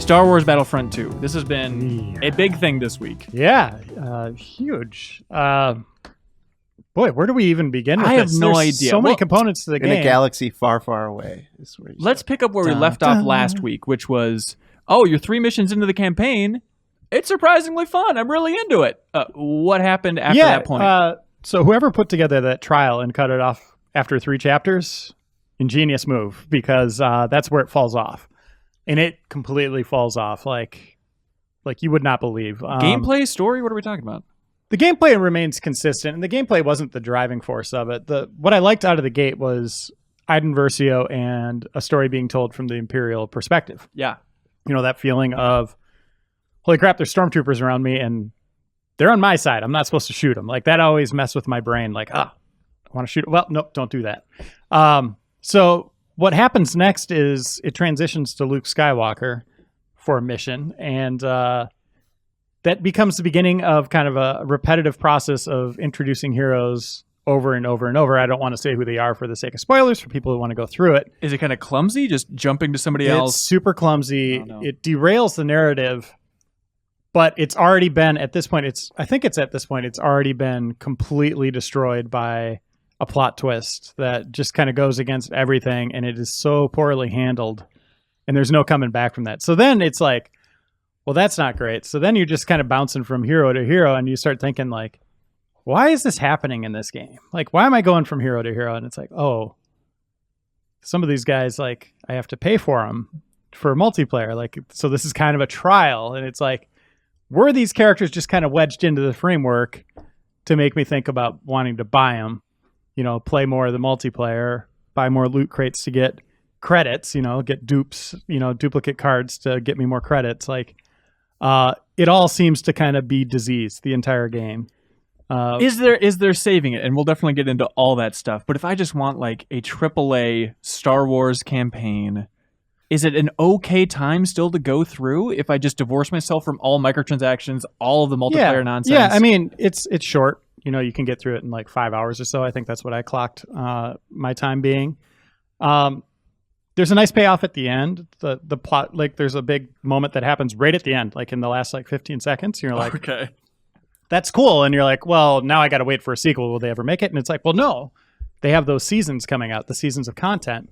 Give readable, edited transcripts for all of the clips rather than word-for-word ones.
Star Wars Battlefront II. This has been a big thing this week. Yeah, huge. Boy, where do we even begin with I have this? no There's idea. so many components to the game. In a galaxy far, far away. Is where Let's pick up where we left off last week, which was, you're 3 missions into the campaign. It's surprisingly fun. I'm really into it. What happened after that point? So whoever put together that trial and cut it off after 3 chapters, ingenious move, because that's where it falls off. And it completely falls off like you would not believe. Gameplay, story, what are we talking about? The gameplay remains consistent, and the gameplay wasn't the driving force of it. What I liked out of the gate was Iden Versio and a story being told from the Imperial perspective. Yeah. You know, that feeling of, holy crap, there's stormtroopers around me, and they're on my side. I'm not supposed to shoot them. Like, that always messed with my brain. Like, I want to shoot. Well, nope, don't do that. So what happens next is it transitions to Luke Skywalker for a mission, and that becomes the beginning of kind of a repetitive process of introducing heroes over and over and over. I don't want to say who they are for the sake of spoilers for people who want to go through it. Is it kind of clumsy, just jumping to somebody else? It's super clumsy. Oh, no. It derails the narrative, but it's already been, at this point, it's already been completely destroyed by a plot twist that just kind of goes against everything, and it is so poorly handled, and there's no coming back from that. So then it's like, well, that's not great. So then you're just kind of bouncing from hero to hero, and you start thinking, like, why is this happening in this game? Like, why am I going from hero to hero? And it's like, oh, some of these guys, like, I have to pay for them for multiplayer. Like, so this is kind of a trial. And it's like, were these characters just kind of wedged into the framework to make me think about wanting to buy them, you know, play more of the multiplayer, buy more loot crates to get credits, you know, get dupes, you know, duplicate cards to get me more credits. Like, it all seems to kind of be diseased the entire game. Is there saving it? And we'll definitely get into all that stuff. But if I just want like a AAA Star Wars campaign, is it an okay time still to go through if I just divorce myself from all microtransactions, all of the multiplayer nonsense? Yeah, I mean, it's short. You know, you can get through it in like 5 hours or so. I think that's what I clocked my time being. There's a nice payoff at the end. The plot, like, there's a big moment that happens right at the end, like in the last like 15 seconds. You're like, okay, that's cool. And you're like, well, now I got to wait for a sequel. Will they ever make it? And it's like, well, no, they have those seasons coming out, the seasons of content,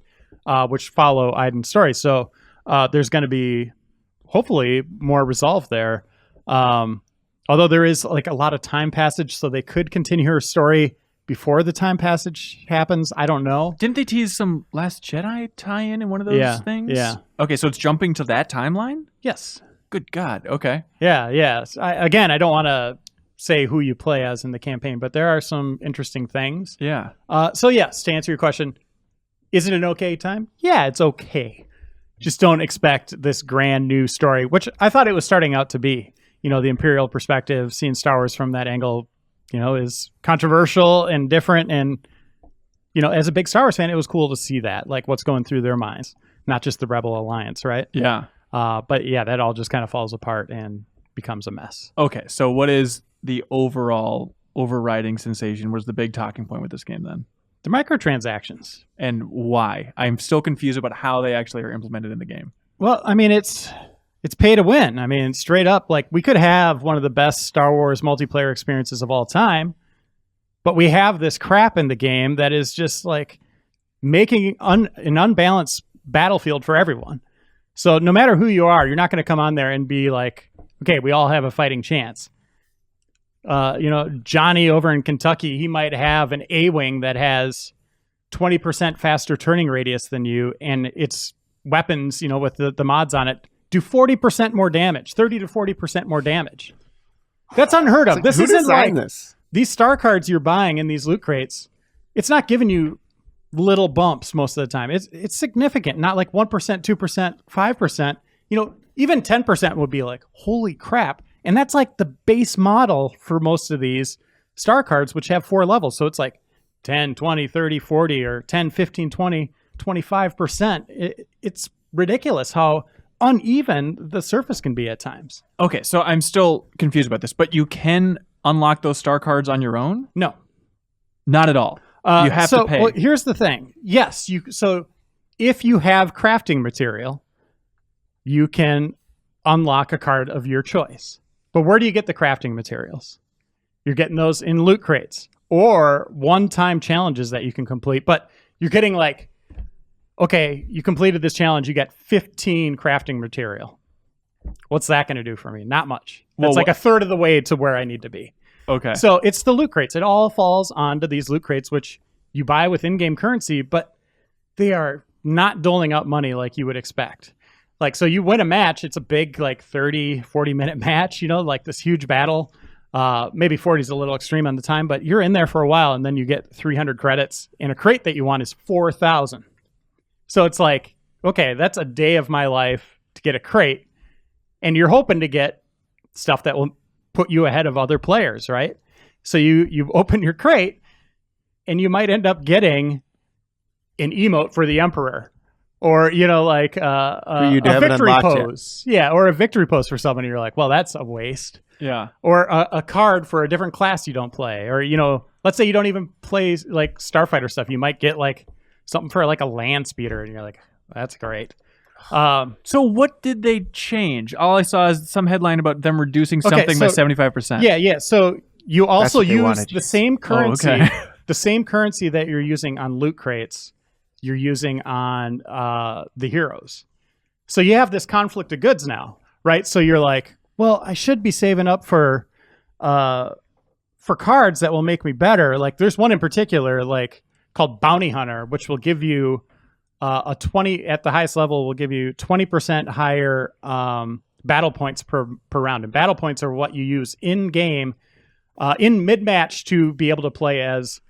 which follow Iden's story. So there's going to be hopefully more resolve there. Although there is like a lot of time passage, so they could continue her story before the time passage happens. I don't know. Didn't they tease some Last Jedi tie-in in one of those things? Yeah. Okay, so it's jumping to that timeline? Yes. Good God. Okay. Yeah. I don't want to say who you play as in the campaign, but there are some interesting things. Yeah. So yes, to answer your question, is it an okay time? Yeah, it's okay. Just don't expect this grand new story, which I thought it was starting out to be. You know, the Imperial perspective, seeing Star Wars from that angle, you know, is controversial and different. And, you know, as a big Star Wars fan, it was cool to see that, like what's going through their minds, not just the Rebel Alliance, right? Yeah. But yeah, that all just kind of falls apart and becomes a mess. Okay, so what is the overall overriding sensation? Where's the big talking point with this game then? The microtransactions. And why? I'm still confused about how they actually are implemented in the game. Well, I mean, it's pay to win. I mean, straight up, like, we could have one of the best Star Wars multiplayer experiences of all time, but we have this crap in the game that is just like making an unbalanced battlefield for everyone. So no matter who you are, you're not going to come on there and be like, okay, we all have a fighting chance. You know, Johnny over in Kentucky, he might have an A-wing that has 20% faster turning radius than you, and its weapons, you know, with the mods on it, do 40% more damage, 30 to 40% more damage. That's unheard of. Like, this who isn't designed like this? These star cards you're buying in these loot crates. It's not giving you little bumps most of the time. It's significant, not like 1%, 2%, 5%. You know, even 10% would be like, holy crap. And that's like the base model for most of these star cards, which have 4 levels. So it's like 10, 20, 30, 40, or 10, 15, 20, 25%. It's ridiculous how uneven the surface can be at times. Okay, so I'm still confused about this, but you can unlock those star cards on your own? No. Not at all. You have to pay. Well, here's the thing. Yes, so if you have crafting material, you can unlock a card of your choice. But where do you get the crafting materials? You're getting those in loot crates or one-time challenges that you can complete. But you're getting like, okay, you completed this challenge, you get 15 crafting material. What's that going to do for me? Not much. That's like a third of the way to where I need to be. Okay. So it's the loot crates. It all falls onto these loot crates, which you buy with in-game currency, but they are not doling out money like you would expect. Like, so you win a match, it's a big, like 30, 40-minute match, you know, like this huge battle. Maybe 40 is a little extreme on the time, but you're in there for a while, and then you get 300 credits, and a crate that you want is 4,000. So it's like, okay, that's a day of my life to get a crate, and you're hoping to get stuff that will put you ahead of other players, right? So you open your crate, and you might end up getting an emote for the Emperor, or, you know, like a victory pose. Yeah, or a victory pose for someone. You're like, well, that's a waste. Yeah. Or a card for a different class you don't play. Or, you know, let's say you don't even play like Starfighter stuff. You might get like something for like a land speeder, and you're like, that's great. So what did they change? All I saw is some headline about them reducing something by 75%. Yeah. So you also use the same currency, the same currency that you're using on loot crates, you're using on the heroes. So you have this conflict of goods now, right? So you're like, well, I should be saving up for cards that will make me better. Like there's one in particular, like called Bounty Hunter, which will give you a 20 at the highest level will give you 20% higher battle points per round. And battle points are what you use in game, in mid match to be able to play as,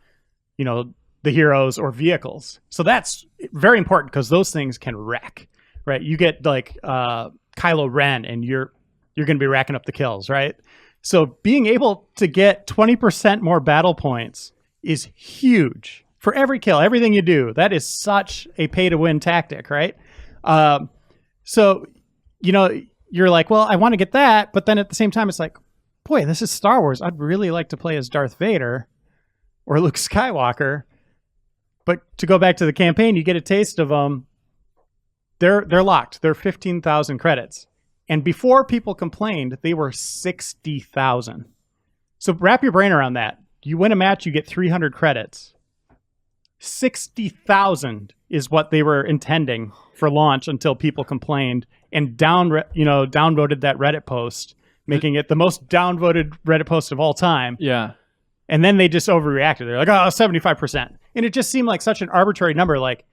you know, the heroes or vehicles. So that's very important because those things can wreck, right? You get like Kylo Ren, and you're going to be racking up the kills, right? So being able to get 20% more battle points is huge for every kill, everything you do. That is such a pay to win tactic, right? So, you know, you're like, well, I want to get that. But then at the same time, it's like, boy, this is Star Wars. I'd really like to play as Darth Vader or Luke Skywalker. But to go back to the campaign, you get a taste of them. They're locked. They're 15,000 credits. And before people complained, they were 60,000. So wrap your brain around that. You win a match, you get 300 credits. 60,000 is what they were intending for launch until people complained and downvoted that Reddit post, making it the most downvoted Reddit post of all time. Yeah. And then they just overreacted. They're like, oh, 75%. And it just seemed like such an arbitrary number. Like,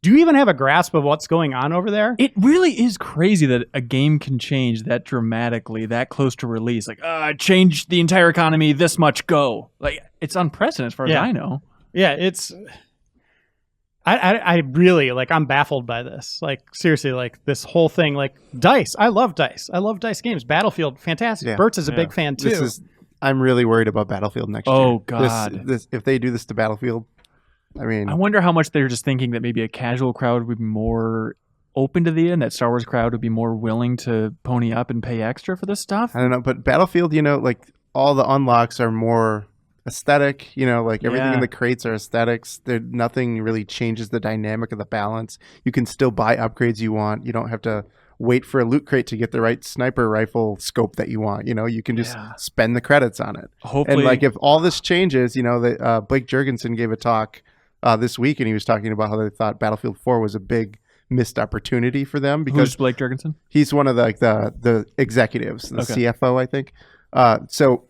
do you even have a grasp of what's going on over there? It really is crazy that a game can change that dramatically, that close to release. Like, change the entire economy this much, go. Like, it's unprecedented as far as I know. Yeah, it's... I really, like, I'm baffled by this. Like, seriously, like, this whole thing, like, DICE. I love DICE. I love DICE games. Battlefield, fantastic. Yeah. Bert's is a big fan, too. I'm really worried about Battlefield next year. Oh, God. If they do this to Battlefield, I mean... I wonder how much they're just thinking that maybe a casual crowd would be more open to the end, that Star Wars crowd would be more willing to pony up and pay extra for this stuff. I don't know, but Battlefield, you know, like, all the unlocks are more aesthetic, you know, like everything in the crates are aesthetics. Nothing really changes the dynamic of the balance. You can still buy upgrades you want. You don't have to wait for a loot crate to get the right sniper rifle scope that you want. You know, you can just spend the credits on it. Hopefully. And like if all this changes, you know, Blake Jurgensen gave a talk this week, and he was talking about how they thought Battlefield 4 was a big missed opportunity for them. Because who's Blake Jurgensen? He's one of the executives, the CFO, I think. So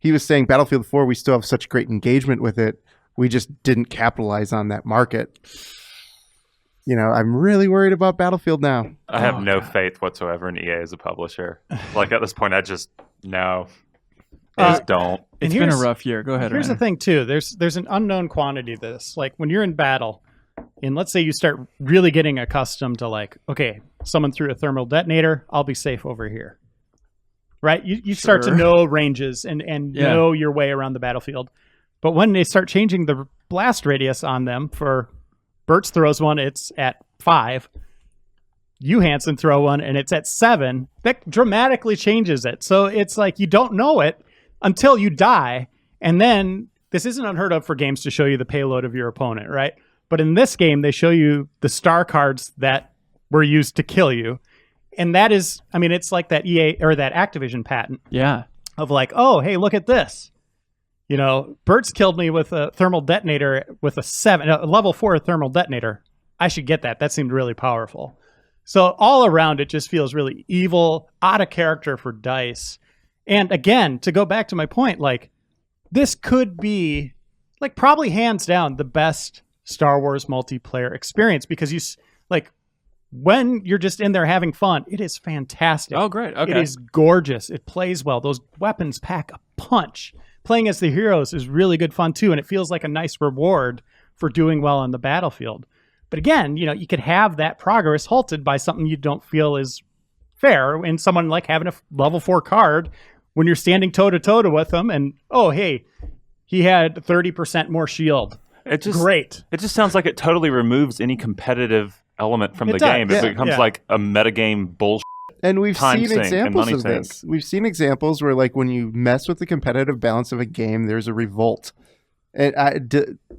he was saying Battlefield 4, we still have such great engagement with it. We just didn't capitalize on that market. You know, I'm really worried about Battlefield now. I have no faith whatsoever in EA as a publisher. Like at this point, I just don't. It's been a rough year. Go ahead. Here's the thing too. There's an unknown quantity to this. Like when you're in battle, and let's say you start really getting accustomed to like, okay, someone threw a thermal detonator, I'll be safe over here. Right? You start to know ranges and know your way around the battlefield. But when they start changing the blast radius on them, for Bertz throws one, it's at 5. You, Hansen, throw one, and it's at 7. That dramatically changes it. So it's like you don't know it until you die. And then this isn't unheard of for games to show you the payload of your opponent, right? But in this game, they show you the star cards that were used to kill you. And that is, I mean, it's like that EA or that Activision patent Yeah. of like, oh, hey, look at this. You know, Bert's killed me with a thermal detonator with a level 4 thermal detonator. I should get that. That seemed really powerful. So all around, it just feels really evil, out of character for DICE. And again, to go back to my point, like, this could be, like, probably hands down the best Star Wars multiplayer experience, because like, when you're just in there having fun, it is fantastic. Oh, great. Okay. It is gorgeous. It plays well. Those weapons pack a punch. Playing as the heroes is really good fun too, and it feels like a nice reward for doing well on the battlefield. But again, you know, you could have that progress halted by something you don't feel is fair, and someone like having a level 4 card when you're standing toe-to-toe with them, and, oh, hey, he had 30% more shield. Great. It just sounds like it totally removes any competitive element from the game. It becomes like a metagame bullshit. And we've Time seen sink examples and money of sink. this. We've seen examples where, like, when you mess with the competitive balance of a game, there's a revolt.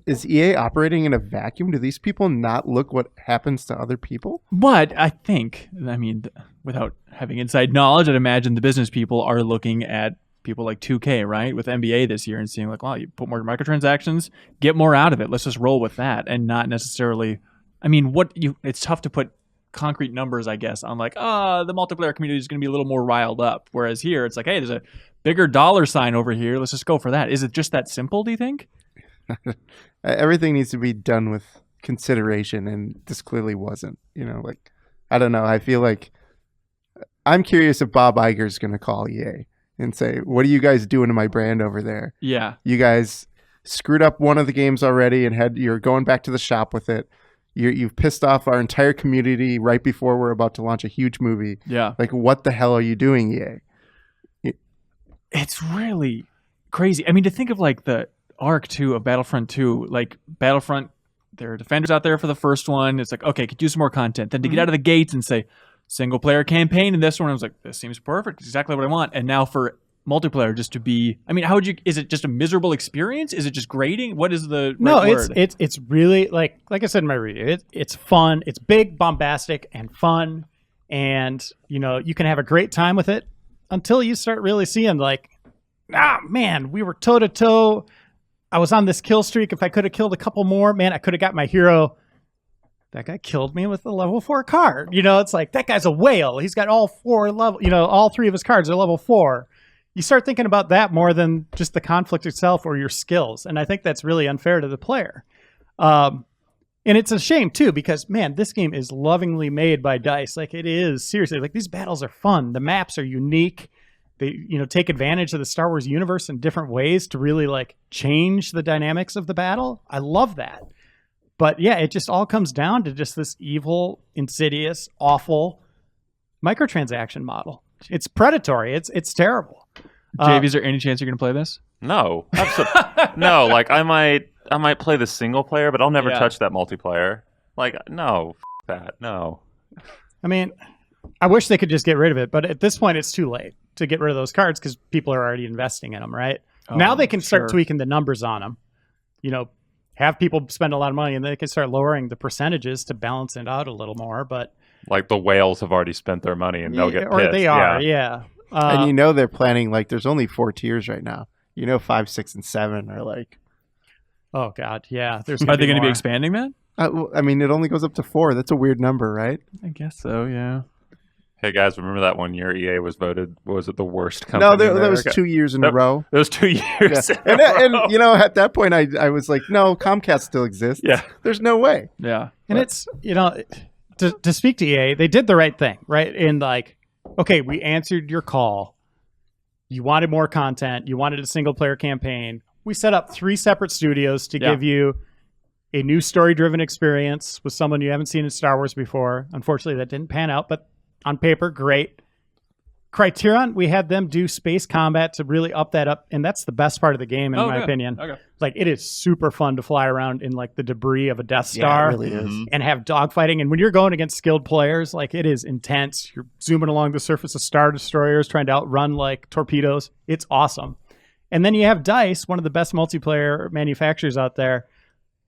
Is EA operating in a vacuum? Do these people not look what happens to other people? But I think, I mean, without having inside knowledge, I'd imagine the business people are looking at people like 2K, right, with NBA this year and seeing like, wow, you put more microtransactions, get more out of it. Let's just roll with that, and not necessarily. I mean, it's tough to put concrete numbers, I guess, on like, the multiplayer community is going to be a little more riled up. Whereas here, it's like, hey, there's a bigger dollar sign over here. Let's just go for that. Is it just that simple, do you think? Everything needs to be done with consideration, and this clearly wasn't. You know, like, I don't know. I feel like I'm curious if Bob Iger's going to call EA and say, what are you guys doing to my brand over there? Yeah. You guys screwed up one of the games already and you're going back to the shop with it. You've pissed off our entire community right before we're about to launch a huge movie. Yeah. Like, what the hell are you doing, EA? It's really crazy. I mean, to think of like the arc too of Battlefront 2, like Battlefront, there are defenders out there for the first one. It's like, okay, could use some more content. Then to get out of the gates and say single player campaign in this one, I was like, this seems perfect. It's exactly what I want. And now for multiplayer, just to be, I mean, is it just a miserable experience? Is it just grating? What is the word? It's really like I said in my review, it's fun. It's big, bombastic, and fun. And, you know, you can have a great time with it until you start really seeing like, man, we were toe to toe. I was on this kill streak. If I could have killed a couple more, man, I could have got my hero. That guy killed me with a level 4 card. You know, it's like, that guy's a whale. He's got all 4 level, you know, all 3 of his cards are level 4. You start thinking about that more than just the conflict itself or your skills. And I think that's really unfair to the player. And it's a shame too, because man, this game is lovingly made by DICE. Like, it is seriously, like, these battles are fun. The maps are unique. They, you know, take advantage of the Star Wars universe in different ways to really like change the dynamics of the battle. I love that. But yeah, it just all comes down to just this evil, insidious, awful microtransaction model. It's predatory. It's terrible. JV, is there any chance you're going to play this? No, no. Like, I might play the single player, but I'll never touch that multiplayer. Like, no, that no. I mean, I wish they could just get rid of it, but at this point, it's too late to get rid of those cards because people are already investing in them, right? Now they can start tweaking the numbers on them. You know, have people spend a lot of money, and they can start lowering the percentages to balance it out a little more. But like, the whales have already spent their money, and they'll get pissed. Or they are, yeah. And you know they're planning, like, there's only 4 tiers right now. You know, 5, 6, and 7 are like... Oh, God, yeah. Are they going to be expanding that? I mean, it only goes up to 4. That's a weird number, right? I guess so, yeah. Hey, guys, remember that one year EA was voted, was it the worst company No, in that was 2 years in a row. That was 2 years Yeah. And, you know, at that point, I was like, no, Comcast still exists. Yeah. There's no way. Yeah. And it's, you know, to speak to EA, they did the right thing, right? In like, okay, we answered your call. You wanted more content. You wanted a single player campaign. We set up 3 separate studios to give you a new story-driven experience with someone you haven't seen in Star Wars before. Unfortunately, that didn't pan out, but on paper, great. Criterion, we had them do space combat to really up that up, and that's the best part of the game, in my opinion. Okay. Like, it is super fun to fly around in like the debris of a Death Star, it really is. and have dogfighting. And when you're going against skilled players, like, it is intense. You're zooming along the surface of Star Destroyers, trying to outrun like torpedoes. It's awesome. And then you have DICE, one of the best multiplayer manufacturers out there,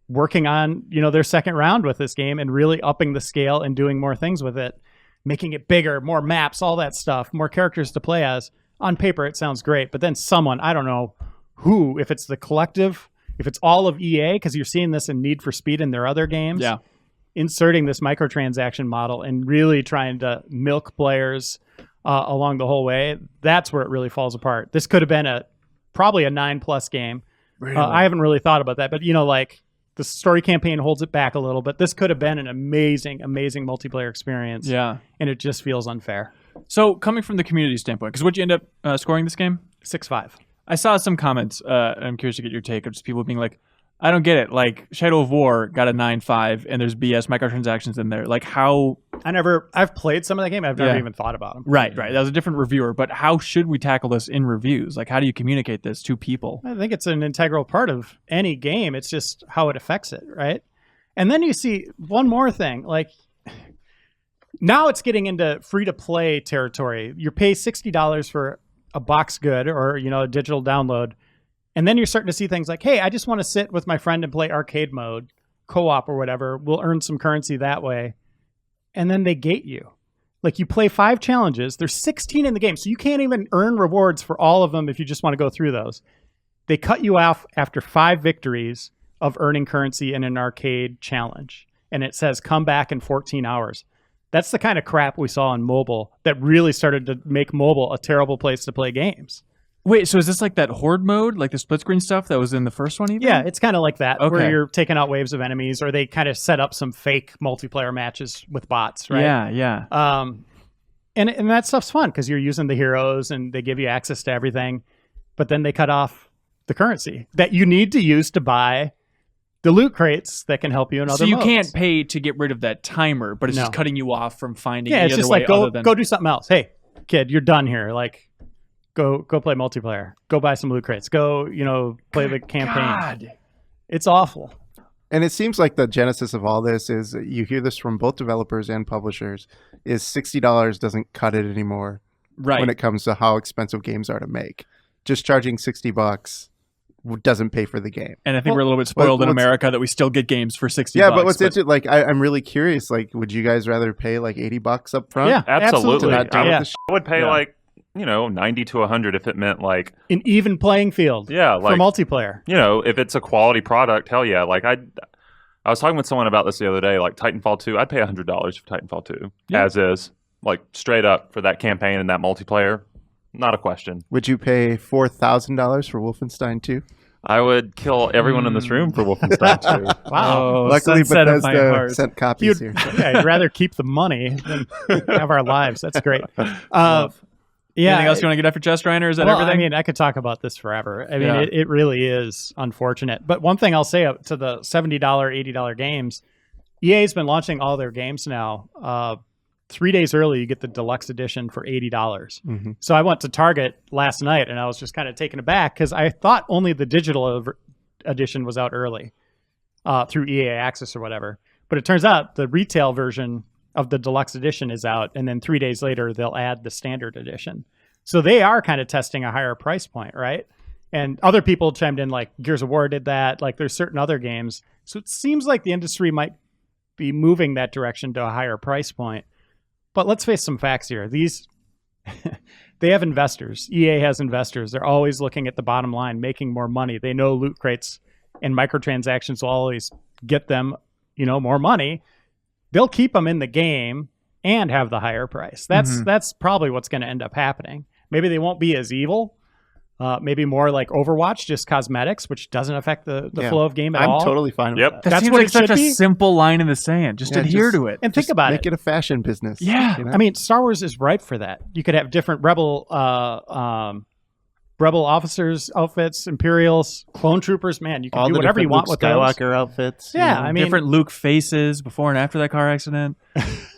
working on, you know, their second round with this game and really upping the scale and doing more things with it. making it bigger, more maps, all that stuff, more characters to play as. On paper, it sounds great, but then someone, I don't know who, if it's the collective, if it's all of EA, because you're seeing this in Need for Speed and their other games, inserting this microtransaction model and really trying to milk players along the whole way, that's where it really falls apart. This could have been probably a 9+ game. Really? I haven't really thought about that, but like the story campaign holds it back a little, but this could have been an amazing multiplayer experience. Yeah. And it just feels unfair. So coming from the community standpoint, because what'd you end up scoring this game? 6.5. I saw some comments. I'm curious to get your take of just people being like, I don't get it. Like Shadow of War got a 9.5 and there's BS microtransactions in there. Like how... I've played some of that game. I've never even thought about them. Right. That was a different reviewer. But how should we tackle this in reviews? Like how do you communicate this to people? I think it's an integral part of any game. It's just how it affects it, right? And then you see one more thing. Like now it's getting into free-to-play territory. You pay $60 for a box good or, a digital download. And then you're starting to see things like, hey, I just want to sit with my friend and play arcade mode, co-op or whatever. We'll earn some currency that way. And then they gate you. Like you play 5 challenges. There's 16 in the game. So you can't even earn rewards for all of them if you just want to go through those. They cut you off after 5 victories of earning currency in an arcade challenge. And it says, come back in 14 hours. That's the kind of crap we saw on mobile that really started to make mobile a terrible place to play games. Wait, so is this like that horde mode, like the split screen stuff that was in the first one even? Yeah, it's kind of like that, where you're taking out waves of enemies, or they kind of set up some fake multiplayer matches with bots, right? Yeah. And that stuff's fun because you're using the heroes and they give you access to everything, but then they cut off the currency that you need to use to buy the loot crates that can help you in other modes. So you can't pay to get rid of that timer, but it's just cutting you off from finding any it's other just way like other than... go do something else. Hey, kid, you're done here. Like, go play multiplayer. Go buy some loot crates. Go, play the campaign. God. It's awful. And it seems like the genesis of all this is you hear this from both developers and publishers is $60 doesn't cut it anymore. Right. When it comes to how expensive games are to make. Just charging $60 doesn't pay for the game. And I think we're a little bit spoiled in America that we still get games for $60. Yeah, but what's interesting, like I'm really curious, like would you guys rather pay like $80 up front? Yeah, absolutely. I would pay like 90 to 100 if it meant like an even playing field. Yeah, like for multiplayer. If it's a quality product, hell yeah. Like I was talking with someone about this the other day. Like Titanfall 2, I'd pay $100 for Titanfall 2 as is, like straight up for that campaign and that multiplayer. Not a question. Would you pay $4,000 for Wolfenstein 2? I would kill everyone in this room for Wolfenstein 2. Wow. Luckily, Bethesda sent copies here. I'd rather keep the money than have our lives. That's great. Anything else you want to get off your chest, Reiner? Is that everything? I mean, I could talk about this forever. I mean, it really is unfortunate. But one thing I'll say to the $70, $80 games, EA's been launching all their games now. 3 days early, you get the deluxe edition for $80. Mm-hmm. So I went to Target last night, and I was just kind of taken aback because I thought only the digital edition was out early through EA Access or whatever. But it turns out the retail version of the deluxe edition is out, and then 3 days later, they'll add the standard edition. So they are kind of testing a higher price point, right? And other people chimed in, like Gears of War did that. Like there's certain other games. So it seems like the industry might be moving that direction to a higher price point. But let's face some facts here. These, they have investors. EA has investors. They're always looking at the bottom line, making more money. They know loot crates and microtransactions will always get them, more money. They'll keep them in the game and have the higher price. That's probably what's going to end up happening. Maybe they won't be as evil. Maybe more like Overwatch, just cosmetics, which doesn't affect the flow of game at all. I'm totally fine with that. That seems like such a simple line in the sand. Just adhere to it. And think about it. Make it a fashion business. Yeah. I mean, Star Wars is ripe for that. You could have different rebel officers' outfits, Imperials, clone troopers. Man, you can do whatever you want with Skywalker those. outfits. Yeah, I mean, different Luke faces before and after that car accident.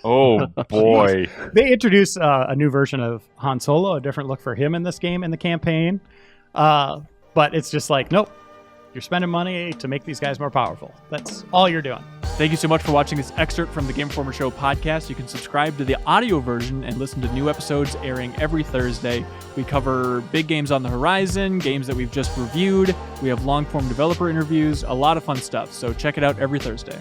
Oh boy! They introduced a new version of Han Solo, a different look for him in this game in the campaign. But it's just like, nope, you're spending money to make these guys more powerful. That's all you're doing. Thank you so much for watching this excerpt from the Game Informer Show podcast. You can subscribe to the audio version and listen to new episodes airing every Thursday. We cover big games on the horizon, games that we've just reviewed. We have long-form developer interviews, a lot of fun stuff. So check it out every Thursday.